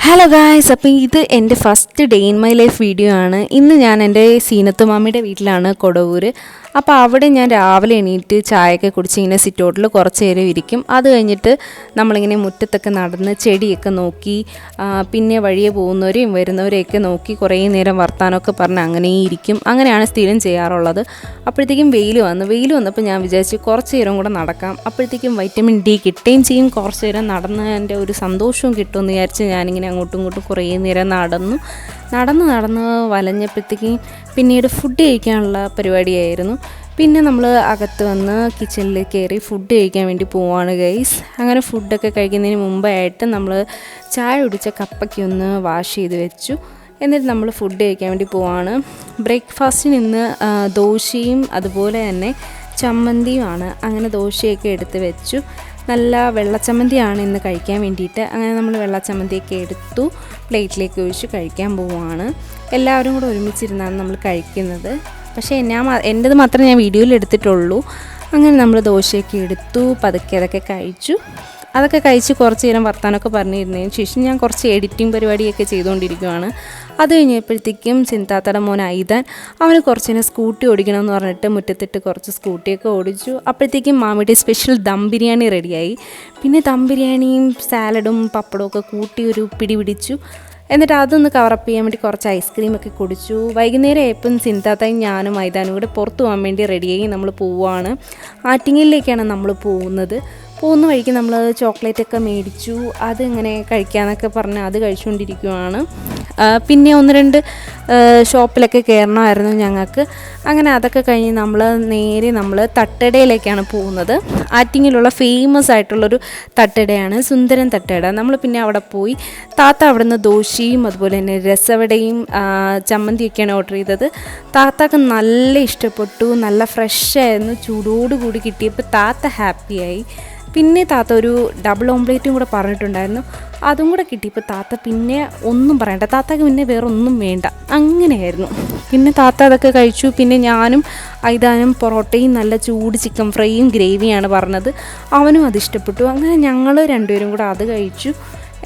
Hello guys, അപ്പോൾ ഇത് എൻ്റെ first day in my life video ആണ്. ഇന്ന് ഞാൻ എൻ്റെ സീനത്ത് മാമിയുടെ വീട്ടിലാണ്, കൊടവൂർ. അപ്പോൾ അവിടെ ഞാൻ രാവിലെ എണീറ്റ് ചായയൊക്കെ കുടിച്ച് ഇങ്ങനെ സിറ്റൗട്ടിൽ കുറച്ച് നേരം ഇരിക്കും. അത് കഴിഞ്ഞിട്ട് നമ്മളിങ്ങനെ മുറ്റത്തൊക്കെ നടന്ന് ചെടിയൊക്കെ നോക്കി, പിന്നെ വഴിയെ പോകുന്നവരെയും വരുന്നവരെയൊക്കെ നോക്കി കുറേ നേരം വർത്താനമൊക്കെ പറഞ്ഞ് അങ്ങനെ ഇരിക്കും. അങ്ങനെയാണ് സ്ഥിരം ചെയ്യാറുള്ളത്. അപ്പോഴത്തേക്കും വെയിൽ വന്നപ്പോൾ ഞാൻ വിചാരിച്ചു കുറച്ച് നേരം കൂടെ നടക്കാം. അപ്പോഴത്തേക്കും വൈറ്റമിൻ ഡി കിട്ടുകയും ചെയ്യും, കുറച്ച് നേരം നടന്നതിൻ്റെ ഒരു സന്തോഷവും കിട്ടുമെന്ന് വിചാരിച്ച് ഞാനിങ്ങനെ അങ്ങോട്ടും ഇങ്ങോട്ടും കുറേ നേരം നടന്ന് വലഞ്ഞപ്പോഴത്തേക്കും പിന്നീട് ഫുഡ് കഴിക്കാനുള്ള പരിപാടിയായിരുന്നു. പിന്നെ നമ്മൾ അകത്ത് വന്ന് കിച്ചണിൽ കയറി ഫുഡ് കഴിക്കാൻ വേണ്ടി പോവാണ് ഗൈസ്. അങ്ങനെ ഫുഡൊക്കെ കഴിക്കുന്നതിന് മുമ്പായിട്ട് നമ്മൾ ചായ കുടിച്ച കപ്പൊക്കെ ഒന്ന് വാഷ് ചെയ്ത് വെച്ചു. എന്നിട്ട് നമ്മൾ ഫുഡ് കഴിക്കാൻ വേണ്ടി പോവാണ്. ബ്രേക്ക്ഫാസ്റ്റിന് ഇന്ന് ദോശയും അതുപോലെ തന്നെ ചമ്മന്തിയുമാണ്. അങ്ങനെ ദോശയൊക്കെ എടുത്ത് വെച്ചു. നല്ല വെള്ളച്ചമ്മന്തിയാണ് ഇന്ന് കഴിക്കാൻ വേണ്ടിയിട്ട്. അങ്ങനെ നമ്മൾ വെള്ളച്ചമ്മന്തിയൊക്കെ എടുത്തു പ്ലേറ്റിലേക്ക് ഒഴിച്ച് കഴിക്കാൻ പോവുകയാണ്. എല്ലാവരും കൂടെ ഒരുമിച്ചിരുന്നാണ് നമ്മൾ കഴിക്കുന്നത്. പക്ഷേ എൻ്റേത് മാത്രമേ ഞാൻ വീഡിയോയിൽ എടുത്തിട്ടുള്ളൂ. അങ്ങനെ നമ്മൾ ദോശയൊക്കെ എടുത്തു, പതുക്കെ അതൊക്കെ കഴിച്ചു. അതൊക്കെ കഴിച്ച് കുറച്ച് നേരം വർത്താനമൊക്കെ പറഞ്ഞിരുന്നതിന് ശേഷം ഞാൻ കുറച്ച് എഡിറ്റിംഗ് പരിപാടിയൊക്കെ ചെയ്തുകൊണ്ടിരിക്കുകയാണ്. അത് കഴിഞ്ഞപ്പോഴത്തേക്കും ചിന്താത്തയുടെ മോൻ ഐതാൻ അവന് കുറച്ച് നേരം സ്കൂട്ടി ഓടിക്കണമെന്ന് പറഞ്ഞിട്ട് മുറ്റത്തിട്ട് കുറച്ച് സ്കൂട്ടിയൊക്കെ ഓടിച്ചു. അപ്പോഴത്തേക്കും മാമിയുടെ സ്പെഷ്യൽ ദം ബിരിയാണി റെഡിയായി. പിന്നെ ദം ബിരിയാണിയും സാലഡും പപ്പടവും ഒക്കെ കൂട്ടി ഒരു പിടി പിടിച്ചു. എന്നിട്ട് അതൊന്ന് കവറപ്പ് ചെയ്യാൻ വേണ്ടി കുറച്ച് ഐസ്ക്രീമൊക്കെ കുടിച്ചു. വൈകുന്നേരം ആയപ്പം ചിന്താത്തായും ഞാനും ഐതാനും കൂടെ പുറത്ത് പോകാൻ വേണ്ടി റെഡിയായി നമ്മൾ പോവുകയാണ്. ആറ്റിങ്ങലിലേക്കാണ് നമ്മൾ പോകുന്ന വഴിക്ക് നമ്മൾ ചോക്ലേറ്റൊക്കെ മേടിച്ചു. അതിങ്ങനെ കഴിക്കാമെന്നൊക്കെ പറഞ്ഞ് അത് കഴിച്ചുകൊണ്ടിരിക്കുകയാണ്. പിന്നെ ഒന്ന് രണ്ട് ഷോപ്പിലൊക്കെ കയറണമായിരുന്നു ഞങ്ങൾക്ക്. അങ്ങനെ അതൊക്കെ കഴിഞ്ഞ് നമ്മൾ തട്ടടയിലേക്കാണ് പോകുന്നത്. ആറ്റിങ്ങിലുള്ള ഫേമസ് ആയിട്ടുള്ളൊരു തട്ടടയാണ് സുന്ദരൻ തട്ടട. നമ്മൾ പിന്നെ അവിടെ പോയി താത്ത അവിടെ നിന്ന് ദോശയും അതുപോലെ തന്നെ രസവടയും ചമ്മന്തിയൊക്കെയാണ് ഓർഡർ ചെയ്തത്. താത്താക്ക് നല്ല ഇഷ്ടപ്പെട്ടു, നല്ല ഫ്രഷായിരുന്നു. ചൂടോടുകൂടി കിട്ടിയപ്പോൾ താത്ത ഹാപ്പിയായി. പിന്നെ താത്ത ഒരു ഡബിൾ ഓംപ്ലേറ്റും കൂടെ പറഞ്ഞിട്ടുണ്ടായിരുന്നു, അതും കൂടെ കിട്ടിയപ്പോൾ താത്ത പിന്നെ ഒന്നും പറയണ്ട, താത്താക്ക് പിന്നെ വേറെ ഒന്നും വേണ്ട, അങ്ങനെയായിരുന്നു. പിന്നെ താത്ത അതൊക്കെ കഴിച്ചു. പിന്നെ ഞാനും ഐതാനും പൊറോട്ടയും നല്ല ചൂട് ചിക്കൻ ഫ്രൈയും ഗ്രേവിയാണ് പറഞ്ഞത്. അവനും അത് ഇഷ്ടപ്പെട്ടു. അങ്ങനെ ഞങ്ങൾ രണ്ടുപേരും കൂടെ അത് കഴിച്ചു.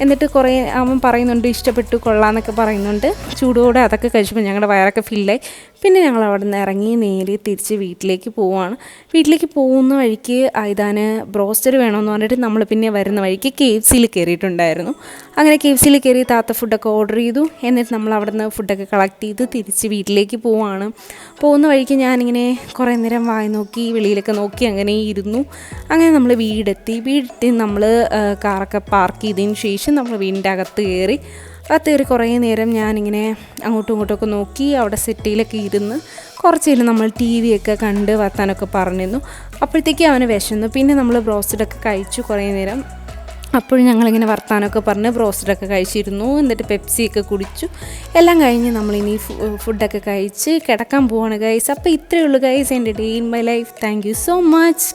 എന്നിട്ട് കുറേ അവൻ പറയുന്നുണ്ട് ഇഷ്ടപ്പെട്ടു കൊള്ളാമെന്നൊക്കെ പറയുന്നുണ്ട്. ചൂടോടെ അതൊക്കെ കഴിച്ചപ്പോൾ ഞങ്ങളുടെ വയറൊക്കെ ഫില്ലായി. പിന്നെ ഞങ്ങൾ അവിടെ നിന്ന് ഇറങ്ങി നേരെ തിരിച്ച് വീട്ടിലേക്ക് പോവുകയാണ്. വീട്ടിലേക്ക് പോകുന്ന വഴിക്ക് ഐതാന് ബ്രോസ്റ്റർ വേണമെന്ന് പറഞ്ഞിട്ട് നമ്മൾ പിന്നെ വരുന്ന വഴിക്ക് KFCയിൽ കയറിയിട്ടുണ്ടായിരുന്നു. അങ്ങനെ KFCയിൽ കയറി താത്ത ഫുഡൊക്കെ ഓർഡർ ചെയ്തു. എന്നിട്ട് നമ്മൾ അവിടെ നിന്ന് ഫുഡൊക്കെ കളക്ട് ചെയ്ത് തിരിച്ച് വീട്ടിലേക്ക് പോവുകയാണ്. പോകുന്ന വഴിക്ക് ഞാനിങ്ങനെ കുറേ നേരം വായി നോക്കി വെളിയിലൊക്കെ നോക്കി അങ്ങനെ ഇരുന്നു. അങ്ങനെ നമ്മൾ വീടെത്തി നമ്മൾ കാറൊക്കെ പാർക്ക് ചെയ്തതിന് ശേഷം നമ്മൾ വീടിൻ്റെ അകത്ത് കയറി കുറേ നേരം ഞാനിങ്ങനെ അങ്ങോട്ടും ഇങ്ങോട്ടുമൊക്കെ നോക്കി അവിടെ സെറ്റിയിലൊക്കെ ഇരുന്ന് കുറച്ച് നേരം നമ്മൾ TV ഒക്കെ കണ്ട് വർത്താനമൊക്കെ പറഞ്ഞിരുന്നു. അപ്പോഴത്തേക്കും അവന് വിശന്നു. പിന്നെ നമ്മൾ ബ്രോസ്റ്റഡൊക്കെ കഴിച്ചു കുറേ നേരം. അപ്പോഴും ഞങ്ങളിങ്ങനെ വർത്താനമൊക്കെ പറഞ്ഞ് ബ്രോസ്റ്റഡൊക്കെ കഴിച്ചിരുന്നു. എന്നിട്ട് പെപ്സിയൊക്കെ കുടിച്ചു. എല്ലാം കഴിഞ്ഞ് നമ്മളിനി ഫുഡൊക്കെ കഴിച്ച് കിടക്കാൻ പോവാണ് ഗൈസ്. അപ്പോൾ ഇത്രയേ ഉള്ളൂ ഗൈസ് എൻ്റെ day in my life. Thank you so much.